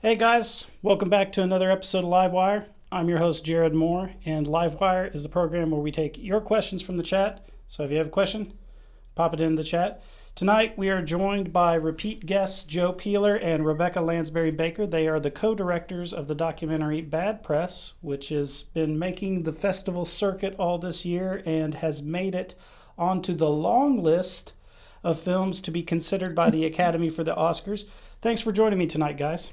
Hey guys, welcome back to another episode of Live Wire. I'm your host, Jared Moore, and Live Wire is the program where we take your questions from the chat. So if you have a question, pop it in the chat. Tonight we are joined by repeat guests Joe Peeler and Rebecca Landsberry-Baker. They are the co-directors of the documentary Bad Press, which has been making the festival circuit all this year and has made it onto the long list of films to be considered by the Academy for the Oscars. Thanks for joining me tonight, guys.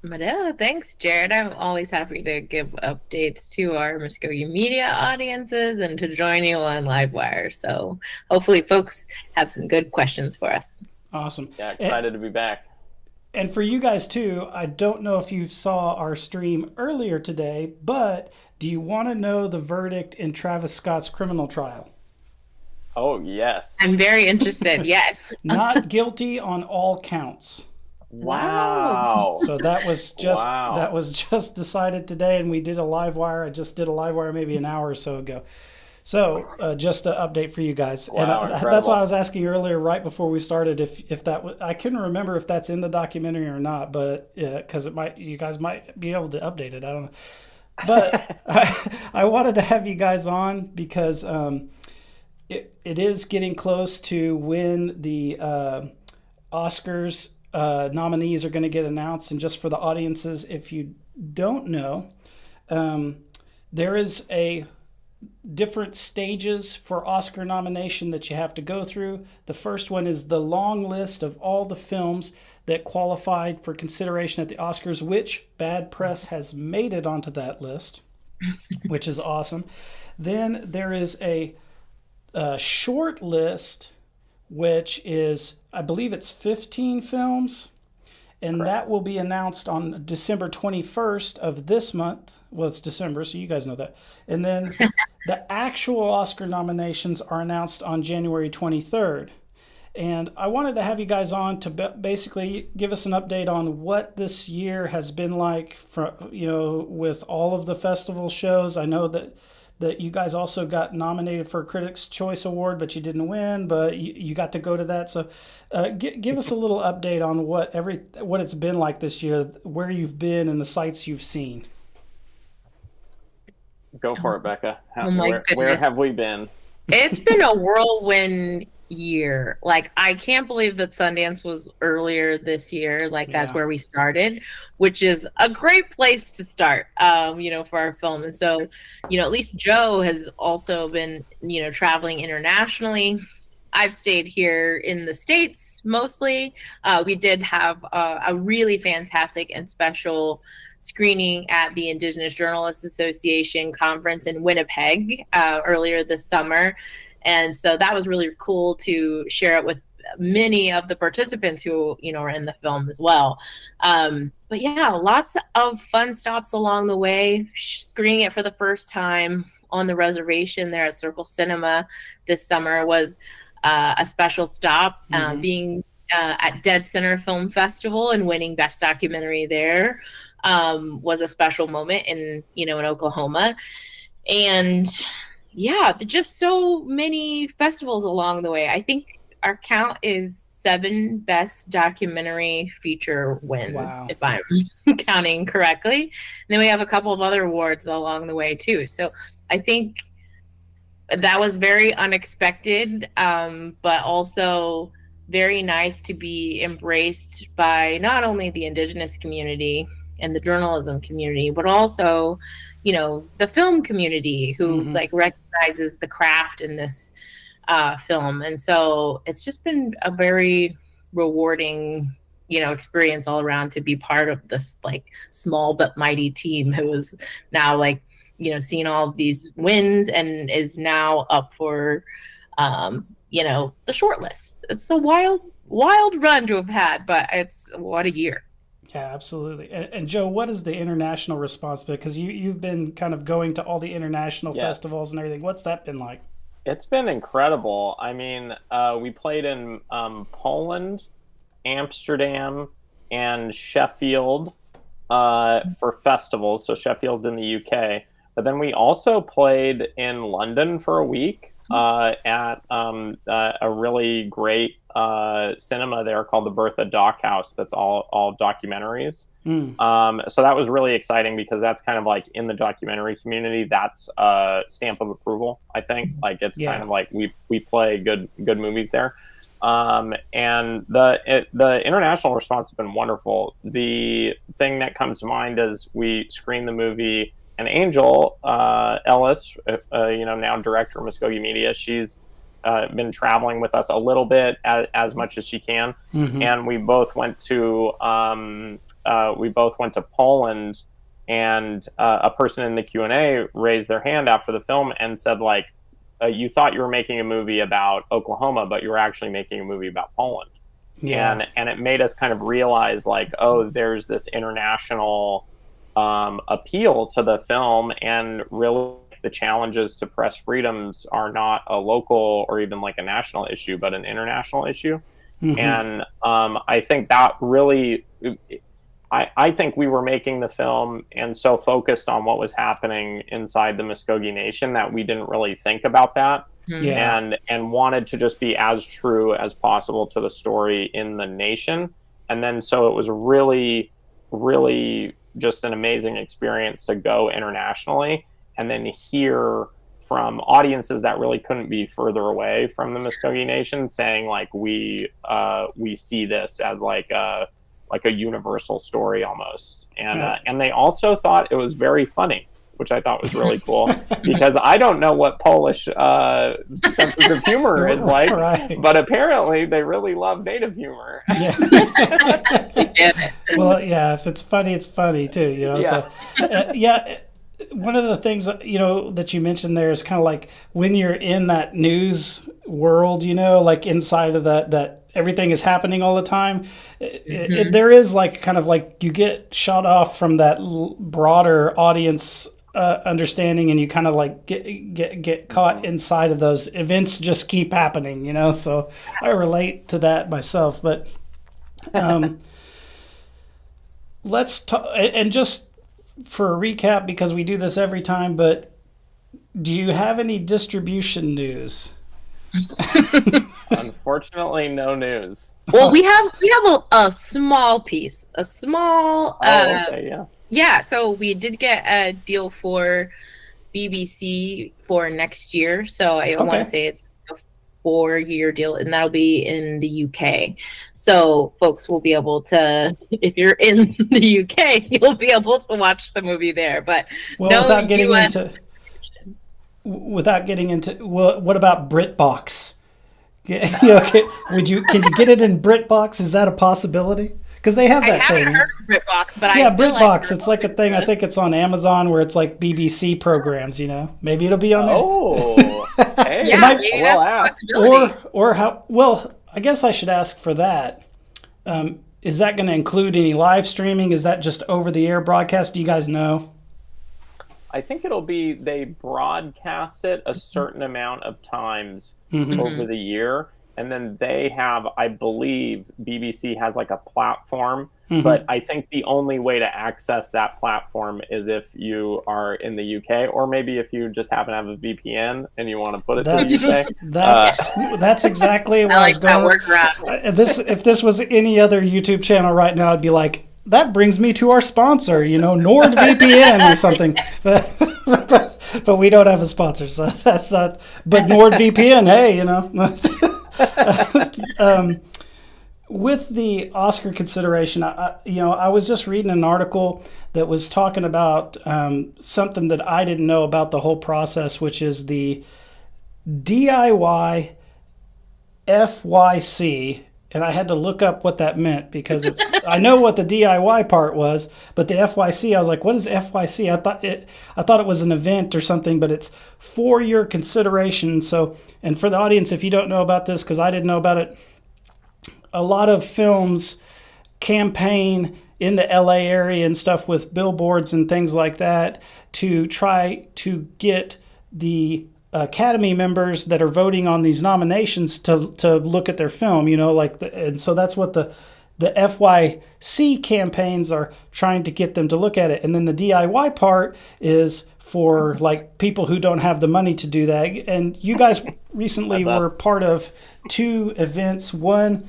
Madela, thanks, Jared. I'm always happy to give updates to our Mvskoke Media audiences and to join you on Livewire. So hopefully folks have some good questions for us. Awesome. Yeah, excited to be back. And for you guys too, I don't know if you saw our stream earlier today, but do you want to know the verdict in Travis Scott's criminal trial? Oh, yes. I'm very interested, yes. Not guilty on all counts. Wow. So that was just decided today, and we did a live wire. I just did a live wire maybe an hour or so ago. So just an update for you guys. Wow, and that's why I was asking earlier, right before we started, if that was, I couldn't remember if that's in the documentary or not, but because you guys might be able to update it. I don't know. But I wanted to have you guys on because it is getting close to when the Oscars nominees are going to get announced. And just for the audiences, if you don't know, there is a different stages for Oscar nomination that you have to go through. The first one is the long list of all the films that qualified for consideration at the Oscars, which Bad Press has made it onto that list, which is awesome. Then there is a short list, which is, I believe it's 15 films, and Correct. that will be announced on December 21st of this month. Well, it's December, so you guys know that. And then the actual Oscar nominations are announced on January 23rd. And I wanted to have you guys on to basically give us an update on what this year has been like for, with all of the festival shows. I know that you guys also got nominated for a Critics' Choice Award, but you didn't win, but you got to go to that. So give us a little update on what it's been like this year, where you've been and the sites you've seen. Go for it, Becca. Where have we been? It's been a whirlwind year. Like, I can't believe that Sundance was earlier this year. Like, that's where we started, which is a great place to start, for our film. And so, at least Joe has also been, traveling internationally. I've stayed here in the States mostly. We did have a really fantastic and special screening at the Indigenous Journalists Association conference in Winnipeg earlier this summer. And so that was really cool to share it with many of the participants who, are in the film as well. But yeah, lots of fun stops along the way. Screening it for the first time on the reservation there at Circle Cinema this summer was a special stop. Being at Dead Center Film Festival and winning Best Documentary there was a special moment in Oklahoma. And yeah, just so many festivals along the way. I think our count is 7 Best Documentary Feature wins, if I'm counting correctly. And then we have a couple of other awards along the way too. So I think that was very unexpected, but also very nice to be embraced by not only the Indigenous community and the journalism community, but also, the film community who recognizes the craft in this film. And so it's just been a very rewarding, experience all around to be part of this small but mighty team who is now seeing all of these wins and is now up for, the short list. It's a wild run to have had, but what a year. Yeah, absolutely. And Joe, what is the international response? Because you've been kind of going to all the international festivals and everything. What's that been like? It's been incredible. I mean, we played in Poland, Amsterdam, and Sheffield for festivals. So Sheffield's in the UK. But then we also played in London for a week at a really great cinema there called the Bertha Dock House. That's all documentaries. Mm. So that was really exciting because that's kind of like in the documentary community. That's a stamp of approval, I think. Like it's kind of like we play good movies there. And the international response has been wonderful. The thing that comes to mind is we screened the movie, and Angel Ellis, now director of Mvskoke Media, she's been traveling with us a little bit as much as she can, and we both went to Poland, and a person in the Q&A raised their hand after the film and said, like, you thought you were making a movie about Oklahoma, but you were actually making a movie about Poland. And it made us kind of realize, like, oh, there's this international appeal to the film, and really the challenges to press freedoms are not a local or even like a national issue, but an international issue. And I think that really, I think we were making the film and so focused on what was happening inside the Mvskoke Nation that we didn't really think about that, and wanted to just be as true as possible to the story in the nation. And then so it was really, really just an amazing experience to go internationally and then hear from audiences that really couldn't be further away from the Mvskoke Nation saying, like, we see this as like a universal story almost. And they also thought it was very funny, which I thought was really cool because I don't know what Polish senses of humor is like, but apparently they really love native humor. Well, yeah, if it's funny, it's funny too, So, one of the things, that you mentioned there is kind of like when you're in that news world, like inside of that everything is happening all the time. There is like kind of like you get shut off from that broader audience understanding, and you kind of like get caught inside of those events. Just keep happening, So I relate to that myself. But let's talk, and just for a recap, because we do this every time. But do you have any distribution news? Unfortunately, no news. Well, we have a small piece, so we did get a deal for BBC for next year. So I want to say it's a 4-year deal, and that'll be in the UK. So folks will be able to, if you're in the UK, you'll be able to watch the movie there. But without getting into, what about BritBox? Can you get it in BritBox? Is that a possibility? Because they have that thing. I haven't heard of BritBox, but BritBox. It's like a thing. I think it's on Amazon where it's like BBC programs. Maybe it'll be on there. Oh, hey, maybe we'll ask. Or how? Well, I guess I should ask for that. Is that going to include any live streaming? Is that just over the air broadcast? Do you guys know? I think it'll be, they broadcast it a certain amount of times over the year. And then they have, I believe, BBC has like a platform. But I think the only way to access that platform is if you are in the UK, or maybe if you just happen to have a VPN and you want to put it to the UK. That's exactly what I was going to workaround. If this was any other YouTube channel right now, I'd be like, that brings me to our sponsor, NordVPN or something. But we don't have a sponsor, so that's not. But NordVPN, hey, with the Oscar consideration, I was just reading an article that was talking about something that I didn't know about the whole process, which is the DIY FYC. And I had to look up what that meant because I know what the DIY part was, but the FYC, I was like, what is FYC? I thought it was an event or something, but it's for your consideration. So, and for the audience, if you don't know about this, because I didn't know about it, a lot of films campaign in the LA area and stuff with billboards and things like that to try to get the Academy members that are voting on these nominations to look at their film, and so that's what the the FYC campaigns are trying to get them to look at it. And then the DIY part is for like people who don't have the money to do that. And you guys recently were part of 2 events, one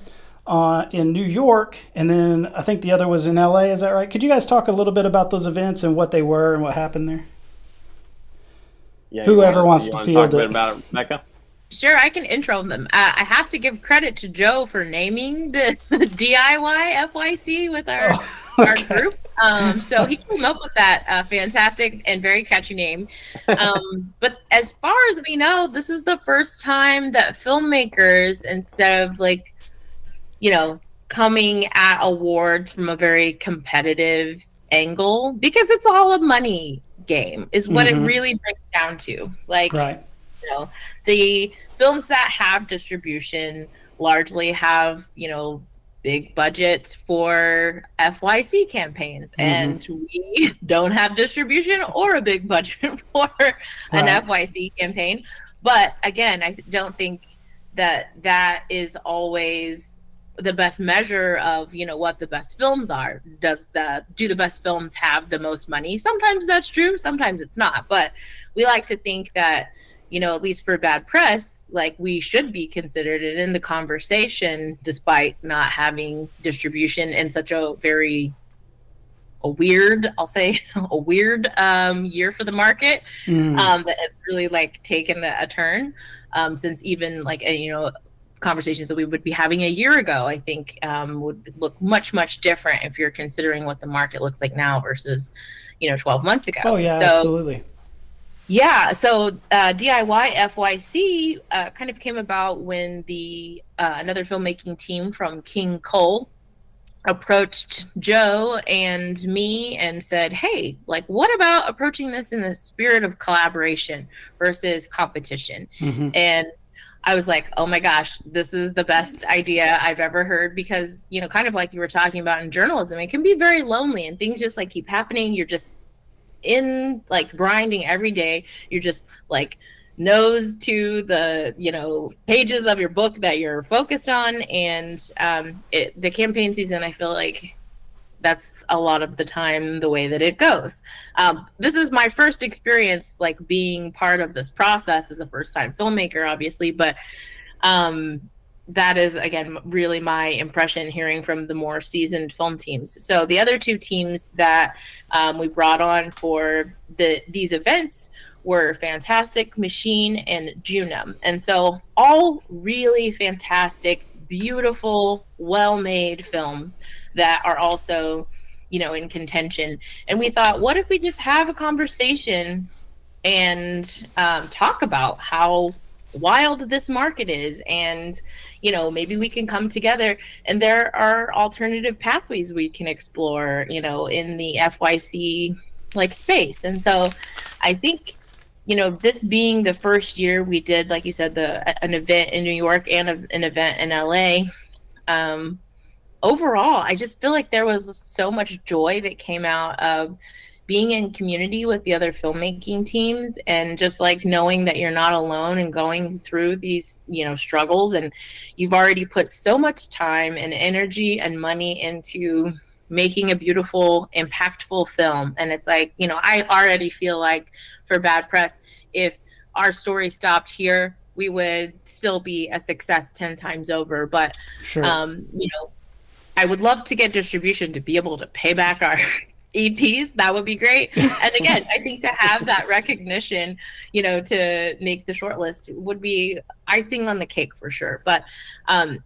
in New York, and then I think the other was in LA. Is that right? Could you guys talk a little bit about those events and what they were and what happened there? Yeah, whoever wants to field talk a bit it. about it, Rebecca? Sure, I can intro them. I have to give credit to Joe for naming the DIY FYC with our group. So he came up with that fantastic and very catchy name. But as far as we know, this is the first time that filmmakers, instead of like, coming at awards from a very competitive angle, because it's all a money game, is what it really breaks down to. Like, right. The films that have distribution largely have, big budgets for FYC campaigns, and we don't have distribution or a big budget for an FYC campaign. But again, I don't think that is always the best measure of what the best films are. Do the best films have the most money? Sometimes that's true, sometimes it's not. But we like to think that at least for bad press, like, we should be considered in the conversation despite not having distribution in such a weird year for the market, that has really like taken a turn since even like conversations that we would be having a year ago, I think would look much, much different if you're considering what the market looks like now versus 12 months ago. Oh yeah, absolutely. Yeah, so DIY FYC kind of came about when the another filmmaking team from King Cole approached Joe and me and said, hey, like, what about approaching this in the spirit of collaboration versus competition? And I was like, oh my gosh, this is the best idea I've ever heard, because, kind of like you were talking about in journalism, it can be very lonely and things just like keep happening. You're just in like grinding every day. You're just like nose to the pages of your book that you're focused on, and the campaign season, I feel like that's a lot of the time the way that it goes. This is my first experience like being part of this process as a first-time filmmaker, obviously, but that is, again, really my impression hearing from the more seasoned film teams. So the other 2 teams that we brought on for these events were Fantastic Machine and Junum. And so all really fantastic, beautiful, well-made films that are also, in contention. And we thought, what if we just have a conversation and talk about how wild this market is, and maybe we can come together, and there are alternative pathways we can explore in the FYC like space. And so I think this being the first year we did, like you said, an event in New York and an event in LA, overall I just feel like there was so much joy that came out of being in community with the other filmmaking teams, and just like knowing that you're not alone and going through these, struggles, and you've already put so much time and energy and money into making a beautiful, impactful film. And it's like, I already feel like for bad press, if our story stopped here, we would still be a success 10 times over. But, sure. I would love to get distribution to be able to pay back our EPs. That would be great. And again, I think to have that recognition, to make the shortlist would be icing on the cake for sure. But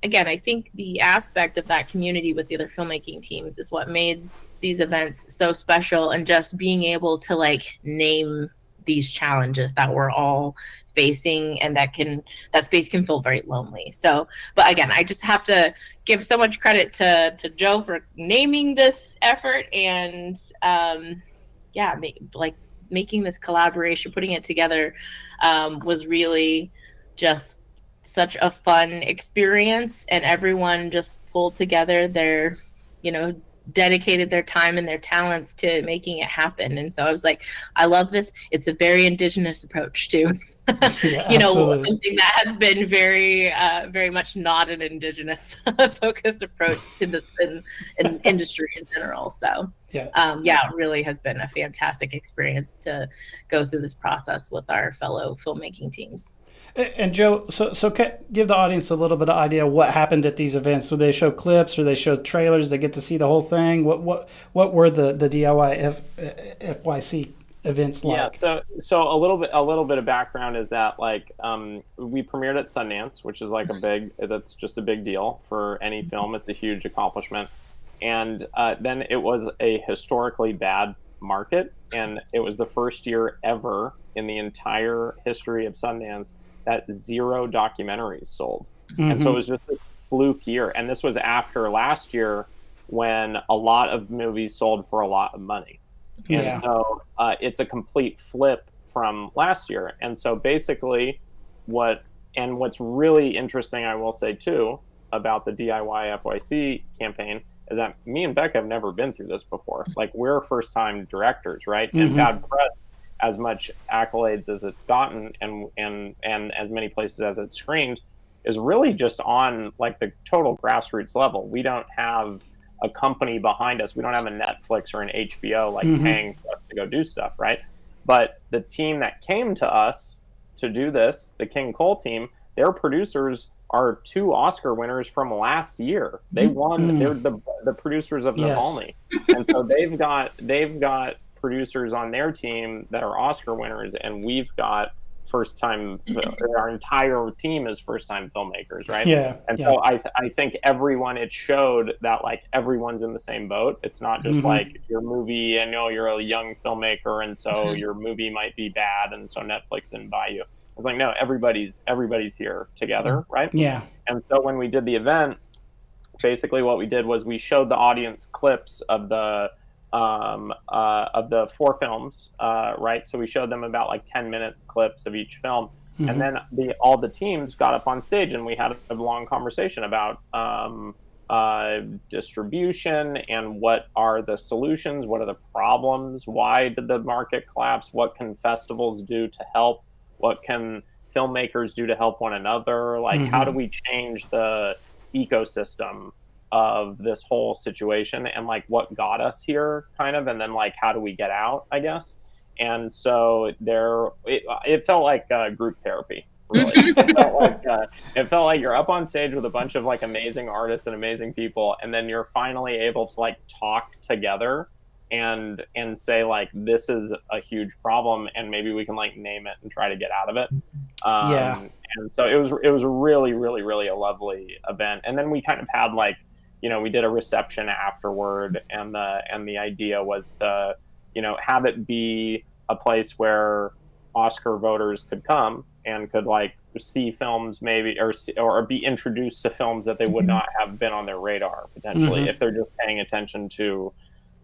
again, I think the aspect of that community with the other filmmaking teams is what made these events so special, and just being able to like name these challenges that we're all facing, and that space can feel very lonely. So, but again, I just have to give so much credit to Joe for naming this effort, and making this collaboration, putting it together, was really just such a fun experience, and everyone just pulled together their dedicated their time and their talents to making it happen. And so I was like, I love this. It's a very indigenous approach to, Yeah, you know, absolutely. something that has been very much not an indigenous focused approach to this in industry in general. So Yeah. yeah, it really has been a fantastic experience to go through this process with our fellow filmmaking teams. And Joe, give the audience a little bit of idea what happened at these events. So they show clips, or they show trailers. They get to see the whole thing. What were the DIY FYC events like? Yeah, so a little bit of background is that like we premiered at Sundance, which is like that's just a big deal for any film. It's a huge accomplishment, and then it was a historically bad market, and it was the first year ever in the entire history of Sundance that 0 documentaries sold. Mm-hmm. And so it was just a fluke year. And this was after last year when a lot of movies sold for a lot of money. And so it's a complete flip from last year. And so basically what's really interesting, I will say too, about the DIY FYC campaign is that me and Becca have never been through this before. Like, we're first time directors, right? Mm-hmm. And Bad Press, as much accolades as it's gotten and as many places as it's screened, is really just on like the total grassroots level. We don't have a company behind us. We don't have a Netflix or an HBO like paying for us to go do stuff, right? But the team that came to us to do this, the King Cole team, their producers are 2 Oscar winners from last year. They won. They're the producers of Navalny, and so they've got producers on their team that are Oscar winners, and we've got first time. Our entire team is first time filmmakers, right? Yeah. And so I think it showed that like everyone's in the same boat. It's not just like your movie, I know you're a young filmmaker, and so your movie might be bad, and so Netflix didn't buy you. It's like, no, everybody's here together, right? Yeah. And so when we did the event, basically what we did was we showed the audience clips of the 4 films, right? So we showed them about like 10-minute clips of each film, and then all the teams got up on stage and we had a long conversation about distribution and what are the solutions, what are the problems, why did the market collapse, what can festivals do to help, what can filmmakers do to help one another, like how do we change the ecosystem of this whole situation, and like what got us here kind of, and then like how do we get out, I guess. And so it felt like group therapy, really. It felt like you're up on stage with a bunch of like amazing artists and amazing people, and then you're finally able to like talk together and say like, this is a huge problem and maybe we can like name it and try to get out of it. And so it was really, really, really a lovely event. And then we kind of had like, you know, we did a reception afterward, and the idea was to, you know, have it be a place where Oscar voters could come and could like see films maybe, or be introduced to films that they would not have been on their radar potentially if they're just paying attention to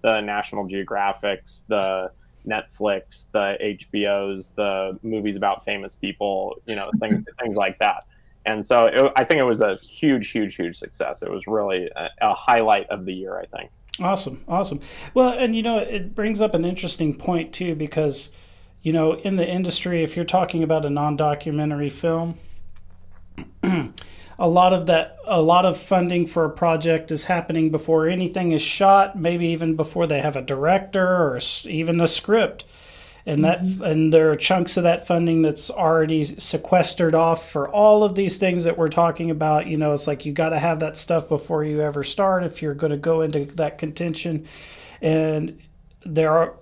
the National Geographics, the Netflix, the HBOs, the movies about famous people, you know, things like that. And so I think it was a huge, huge, huge success. It was really a highlight of the year, I think. Awesome. Well, and you know, it brings up an interesting point too, because, you know, in the industry, if you're talking about a non-documentary film, a lot of funding for a project is happening before anything is shot, maybe even before they have a director or even a script. And and there are chunks of that funding that's already sequestered off for all of these things that we're talking about. You know, it's like you got to have that stuff before you ever start if you're going to go into that contention. And there are,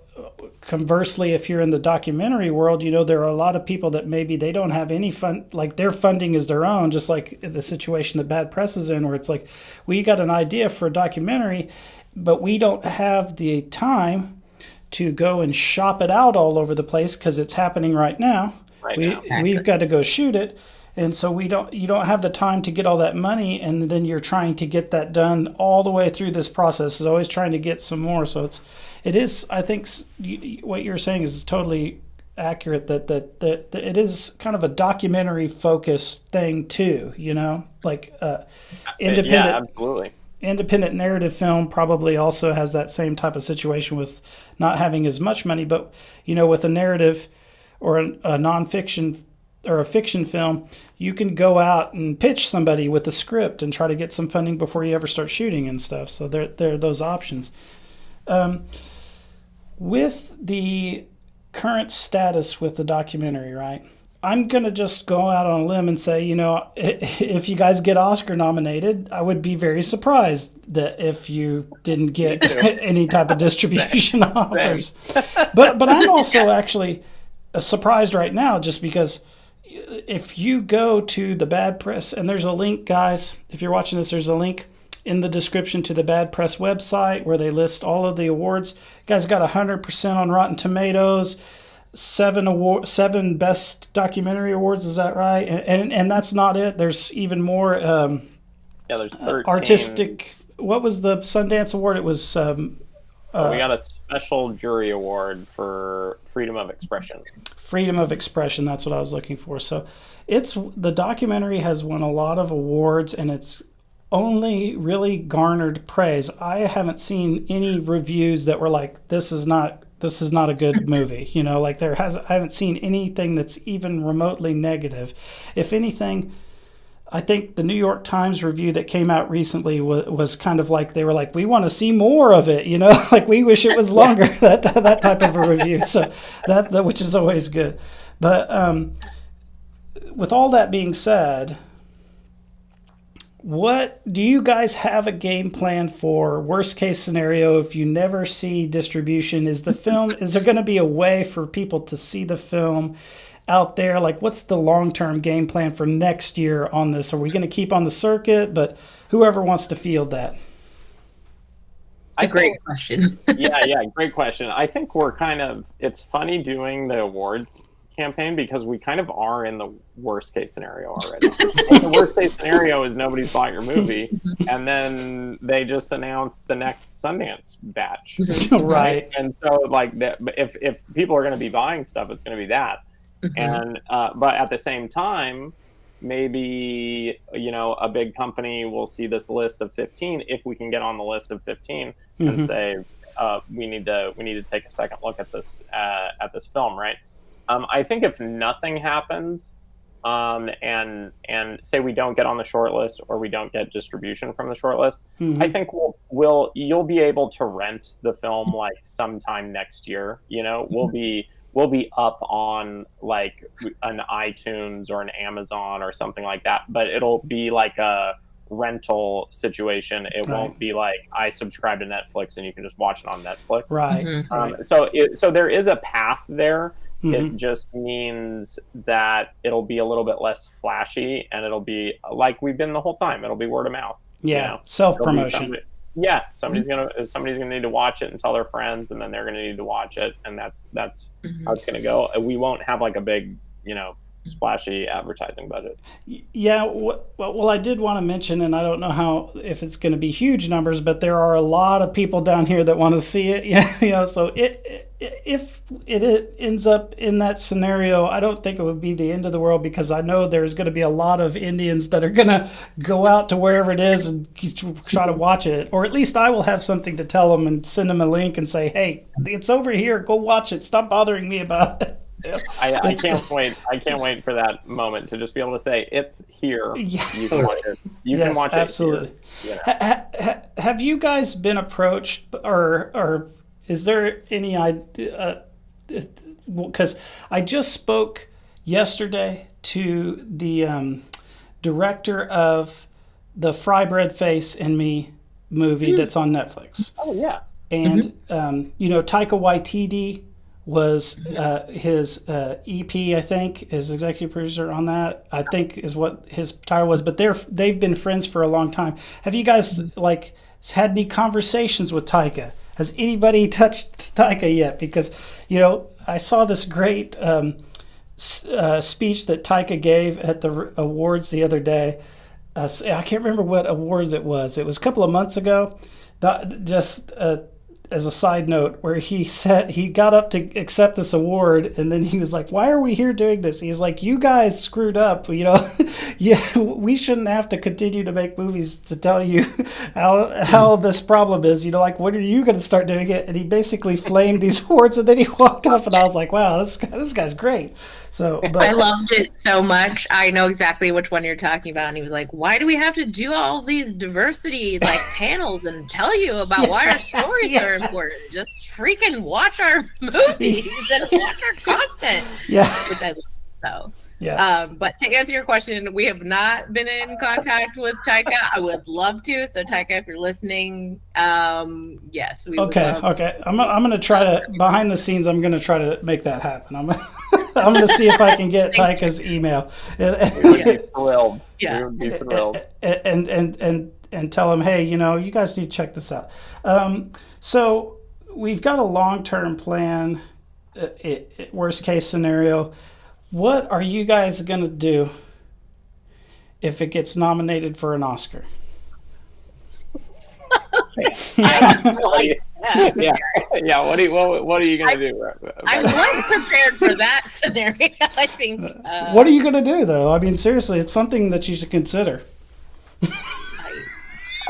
conversely, if you're in the documentary world, you know, there are a lot of people that maybe they don't have any fund, like their funding is their own, just like the situation that Bad Press is in, where it's like, we got an idea for a documentary, but we don't have the time to go and shop it out all over the place because it's happening right now. We've got to go shoot it. And so you don't have the time to get all that money, and then you're trying to get that done all the way through this process. Is always trying to get some more. So it is, I think what you're saying is totally accurate, that it is kind of a documentary focused thing too, you know, like independent. Yeah, absolutely. independent narrative film probably also has that same type of situation with not having as much money. But, with a narrative or a nonfiction or a fiction film, you can go out and pitch somebody with a script and try to get some funding before you ever start shooting and stuff. So there are those options. With the current status with the documentary, right? I'm going to just go out on a limb and say, if you guys get Oscar nominated, I would be very surprised that if you didn't get any type of distribution offers. But I'm also actually surprised right now, just because if you go to the Bad Press, and there's a link, guys, if you're watching this, there's a link in the description to the Bad Press website where they list all of the awards. You guys got 100% on Rotten Tomatoes. 7 best documentary awards, is that right? And that's not it. There's even more there's 13 artistic. What was the Sundance Award? It was we got a special jury award for freedom of expression. Freedom of expression, that's what I was looking for. So the documentary has won a lot of awards, and it's only really garnered praise. I haven't seen any reviews that were like, this is not a good movie. I haven't seen anything that's even remotely negative. If anything, I think the New York Times review that came out recently was kind of like, they were like, we want to see more of it, like we wish it was longer, that type of a review. So that which is always good. But with all that being said, what do you guys have a game plan for worst case scenario if you never see distribution? Is there going to be a way for people to see the film out there? Like, what's the long-term game plan for next year on this? Are we going to keep on the circuit? But whoever wants to field that. Great question. yeah, great question. I think it's funny doing the awards campaign because we kind of are in the worst case scenario already. The worst case scenario is nobody's bought your movie, and then they just announced the next Sundance batch. Right. And so if people are going to be buying stuff, it's going to be that. And but at the same time, maybe a big company will see this list of 15, if we can get on the list of 15, and say we need to take a second look at this film, right? I think if nothing happens, and say we don't get on the short list or we don't get distribution from the short list, I think you'll be able to rent the film like sometime next year. We'll be up on like an iTunes or an Amazon or something like that, but it'll be like a rental situation. It won't be like I subscribe to Netflix and you can just watch it on Netflix. Right. So there is a path there. It just means that it'll be a little bit less flashy, and it'll be like we've been the whole time. It'll be word of mouth. Yeah, self-promotion. Somebody's gonna need to watch it and tell their friends, and then they're gonna need to watch it, and that's how it's gonna go. We won't have like a big, splashy advertising budget. Yeah, well, I did want to mention, and I don't know if it's going to be huge numbers, but there are a lot of people down here that want to see it. So if it ends up in that scenario, I don't think it would be the end of the world, because I know there's going to be a lot of Indians that are going to go out to wherever it is and try to watch it, or at least I will have something to tell them and send them a link and say, hey, it's over here, go watch it, stop bothering me about it. I can't wait. I can't wait for that moment to just be able to say it's here. Yeah. You can watch it. You can watch absolutely. it. Absolutely. Have you guys been approached, or is there any idea? Because I just spoke yesterday to the director of the Fry Bread Face and Me movie that's on Netflix. Oh yeah. And Taika Waititi was his EP, I think, is executive producer on that, I think is what his title was. But they've been friends for a long time. Have you guys had any conversations with Taika? Has anybody touched Taika yet? Because I saw this great speech that Taika gave at the awards the other day. I can't remember what awards it was. It was a couple of months ago. as a side note, where he said he got up to accept this award, and then he was like, "Why are we here doing this?" He's like, "You guys screwed up. Yeah, we shouldn't have to continue to make movies to tell you how this problem is. Like, when are you going to start doing it?" And he basically flamed these awards, and then he walked off, and I was like, "Wow, this guy's great." So, but I loved it so much. I know exactly which one you're talking about. And he was like, "Why do we have to do all these diversity panels and tell you about why our stories are important? Just freaking watch our movies and watch our content." Yeah. Which I love. So. Yeah. But to answer your question, we have not been in contact with Taika. I would love to. So Taika, if you're listening, yes, we would love. Okay. I'm gonna try to, behind the scenes, I'm gonna try to make that happen. I'm gonna see if I can get Taika's email. We would be thrilled. Yeah. We would be thrilled. And tell him, hey, you guys need to check this out. So we've got a long-term plan. Worst case scenario. What are you guys going to do if it gets nominated for an Oscar? Yeah. What are you going to do? I was prepared for that scenario. I think. What are you going to do, though? I mean, seriously, it's something that you should consider.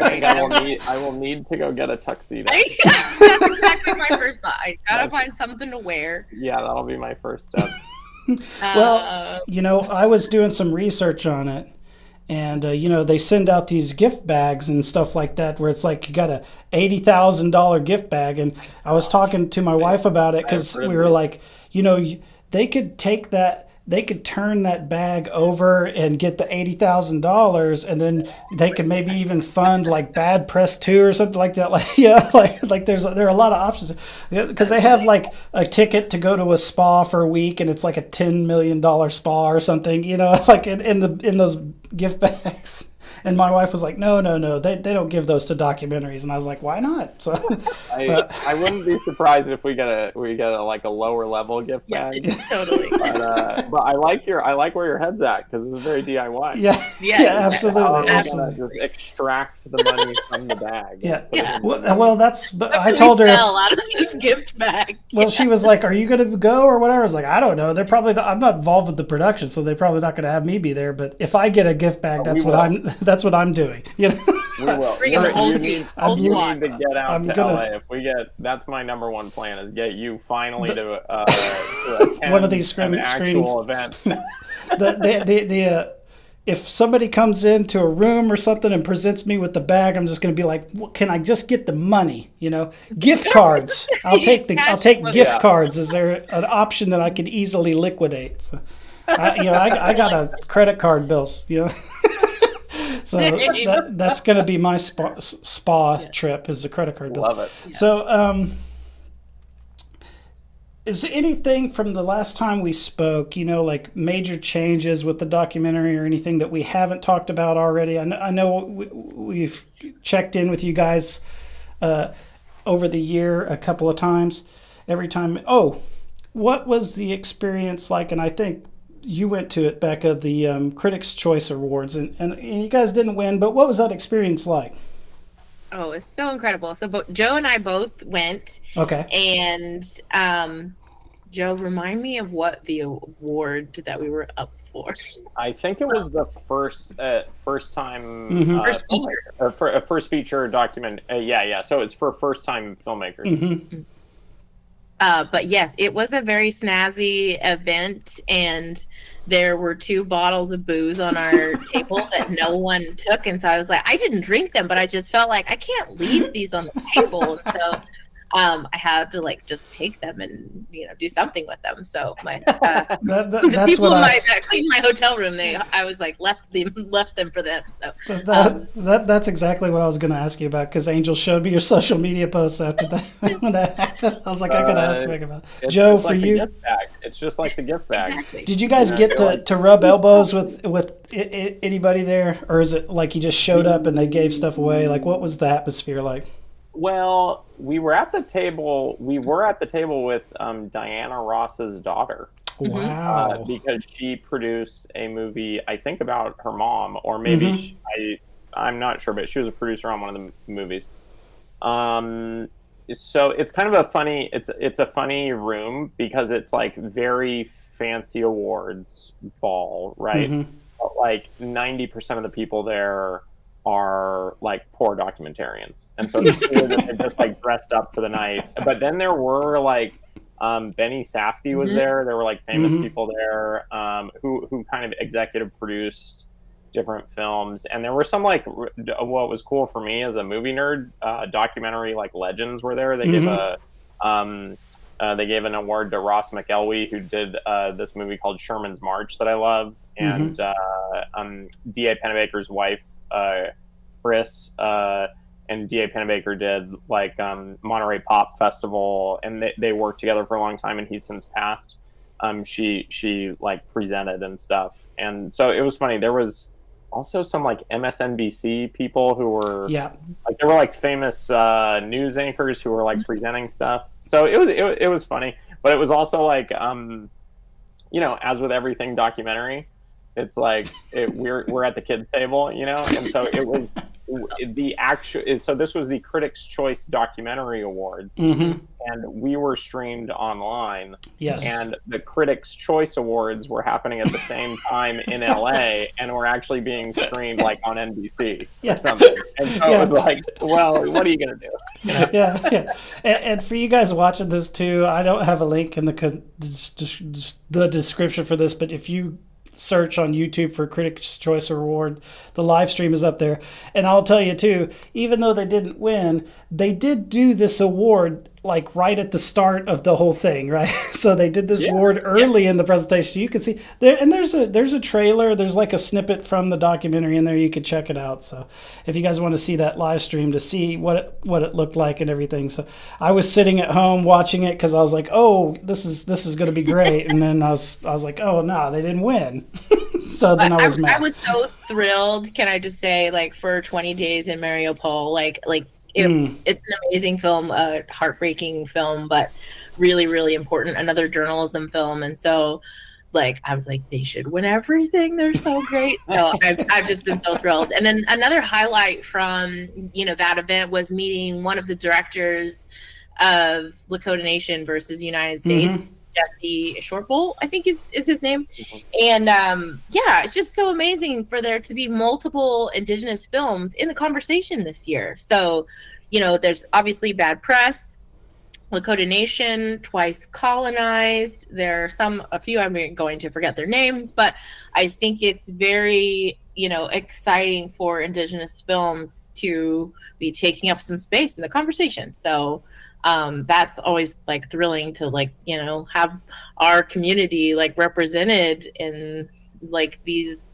I think I will need to go get a tuxedo. That's exactly my first thought. I gotta find something to wear. Yeah, that'll be my first step. Well, I was doing some research on it, and they send out these gift bags and stuff like that, where it's like you got a $80,000 gift bag, and I was talking to my wife about it because we were like, they could take that. They could turn that bag over and get the $80,000, and then they could maybe even fund like Bad Press 2 or something like that. There are a lot of options because they have like a ticket to go to a spa for a week, and it's like a $10 million spa or something. Like in those gift bags. And my wife was like, no, they don't give those to documentaries. And I was like, why not? So I wouldn't be surprised if we get a lower level gift bag. Yeah, totally. But I like where your head's at, because it's very DIY. Yeah, absolutely. Just extract the money from the bag. Yeah. Well, I told her. Sell out of these gift bags. Well, she was like, "Are you going to go or whatever?" I was like, "I don't know. They're probably not, I'm not involved with the production, so they're probably not going to have me be there. But if I get a gift bag, that's what I'm doing." We will. Bring in the whole team. You need to get out to LA. If we get, that's my number one plan, is get you finally to attend one of these actual event. If somebody comes into a room or something and presents me with the bag, I'm just going to be like, "Can I just get the money? Gift cards. I'll take gift cards. Is there an option that I can easily liquidate?" So, I got a credit card bills. So that's going to be my spa trip, is the credit card bills. Love it. Yeah. So, is there anything from the last time we spoke, like major changes with the documentary or anything that we haven't talked about already? I know we've checked in with you guys over the year a couple of times. Every time. Oh, what was the experience like? And I think you went to it, Becca, the Critics' Choice Awards, and you guys didn't win, but what was that experience like? Oh, it's so incredible. So Joe and I both went. Okay. And Joe, remind me of what the award that we were up for. I think it was the first time first feature. First feature document. So it's for first time filmmakers. Mm-hmm. But yes, it was a very snazzy event, and there were 2 bottles of booze on our table that no one took. And so I was like, I didn't drink them, but I just felt like I can't leave these on the table. And so I had to just take them and do something with them. So my the people that cleaned my hotel room, I was like left them for them. So that's exactly what I was going to ask you about, because Angel showed me your social media posts after that when that happened. I was like, I got to ask Meg about it. Joe, for you, it's just like the gift bag. Exactly. Did you guys get to rub elbows with anybody there, or is it like you just showed up and they gave stuff away? Like, what was the atmosphere like? Well, we were at the table with Diana Ross's daughter. Wow. Because she produced a movie, I think, about her mom, or maybe I'm not sure, but she was a producer on one of the movies. so it's kind of a funny, it's a funny room because it's like very fancy awards ball, right? Mm-hmm. But like 90% of the people there are like poor documentarians, and so it's clear that they just like dressed up for the night. But then there were like Benny Safdie was there. There were like famous people there who kind of executive produced different films, and there were some like what was cool for me as a movie nerd, documentary like legends were there. They gave they gave an award to Ross McElwee, who did this movie called Sherman's March that I love, and D.A. Pennebaker's wife, Chris, and D.A. Pennebaker did like Monterey Pop Festival, and they worked together for a long time, and he's since passed. She like presented and stuff, and so it was funny. There was also some like MSNBC people who were like there were like famous news anchors who were like presenting stuff. So it was funny, but it was also like as with everything documentary, it's like we're at the kids table, and so it was so this was the Critics' Choice Documentary Awards, and we were streamed online. Yes. And the Critics' Choice Awards were happening at the same time in LA, and were actually being streamed like on NBC or something. And so it was like, well, what are you gonna do? Yeah. And for you guys watching this too, I don't have a link in the description for this, but if you search on YouTube for Critics' Choice Award, the live stream is up there. And I'll tell you too, even though they didn't win, they did do this award like right at the start of the whole thing, right? So they did this award early in the presentation. You can see there, and there's a trailer, there's like a snippet from the documentary in there. You could check it out. So if you guys want to see that live stream to see what it looked like and everything. So I was sitting at home watching it because I was like, oh, this is going to be great. And then I was like, oh no, they didn't win. So then I was mad. I was so thrilled. Can I just say, like, for 20 Days in Mariupol, it's an amazing film, a heartbreaking film, but really, really important. Another journalism film, and so, like, I was like, they should win everything. They're so great. So I've just been so thrilled. And then another highlight from that event was meeting one of the directors of Lakota Nation versus United States. Jesse Shortbowl, I think is his name. And it's just so amazing for there to be multiple Indigenous films in the conversation this year. So, there's obviously Bad Press, Lakota Nation, Twice Colonized. There are a few I'm going to forget their names, but I think it's very, exciting for Indigenous films to be taking up some space in the conversation. So that's always like thrilling to have our community like represented in like these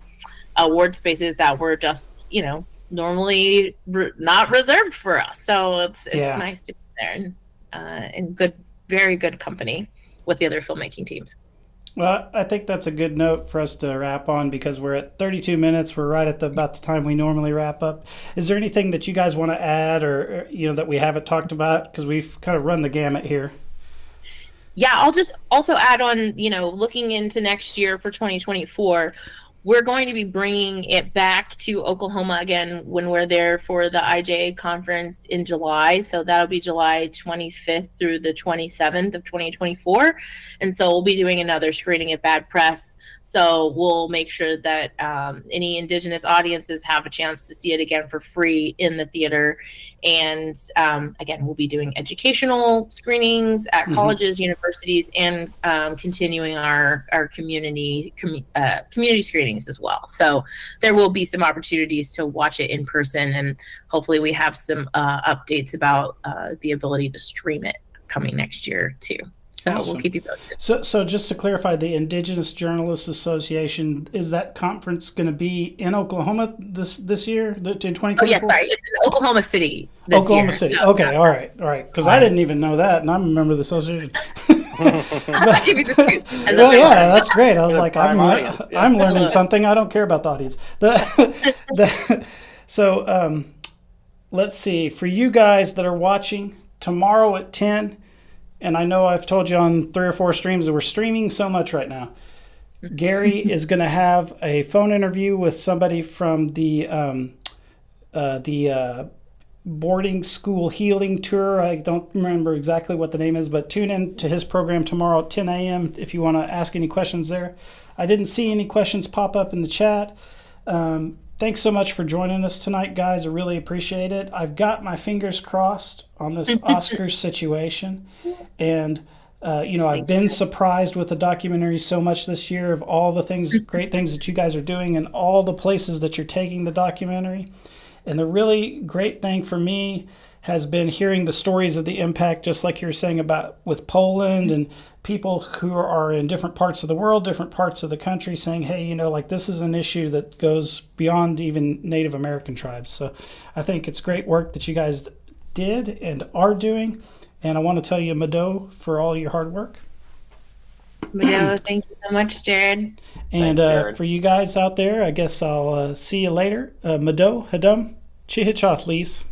award spaces that were just normally not reserved for us. So it's nice to be there and in good, very good company with the other filmmaking teams. Well, I think that's a good note for us to wrap on because we're at 32 minutes. We're right at about the time we normally wrap up. Is there anything that you guys want to add or that we haven't talked about? Because we've kind of run the gamut here. Yeah, I'll just also add on, looking into next year for 2024, we're going to be bringing it back to Oklahoma again when we're there for the IJA conference in July. So that'll be July 25th through the 27th of 2024. And so we'll be doing another screening at Bad Press. So we'll make sure that any Indigenous audiences have a chance to see it again for free in the theater. And again, we'll be doing educational screenings at colleges, universities, and continuing our community screenings as well. So there will be some opportunities to watch it in person, and hopefully we have some updates about the ability to stream it coming next year too. So awesome. We'll keep you posted. So just to clarify, the Indigenous Journalists Association, is that conference going to be in Oklahoma this year, in 2024? Oh, yes, sorry. It's in Oklahoma City this Oklahoma year. City. So, okay, all right. Because I didn't even know that, and I'm a member of the association. I'll give you the scoop. Well, yeah, that's great. I was like, I'm learning something. I don't care about the audience. So let's see. For you guys that are watching, tomorrow at 10, and I know I've told you on 3 or 4 streams that we're streaming so much right now, Gary is going to have a phone interview with somebody from the boarding school healing tour. I don't remember exactly what the name is, but tune in to his program tomorrow at 10 a.m. if you want to ask any questions there. I didn't see any questions pop up in the chat. Thanks so much for joining us tonight, guys. I really appreciate it. I've got my fingers crossed on this Oscars situation. And, I've been surprised with the documentary so much this year of all the things, great things that you guys are doing and all the places that you're taking the documentary. And the really great thing for me has been hearing the stories of the impact, just like you were saying about with Poland and people who are in different parts of the world, different parts of the country saying, hey, this is an issue that goes beyond even Native American tribes. So I think it's great work that you guys did and are doing. And I want to tell you, Mado, for all your hard work. Mado, thank you so much, Jared. And Thanks, Jared. For you guys out there, I guess I'll see you later. Mado, Hadum, Chihichath, Lees.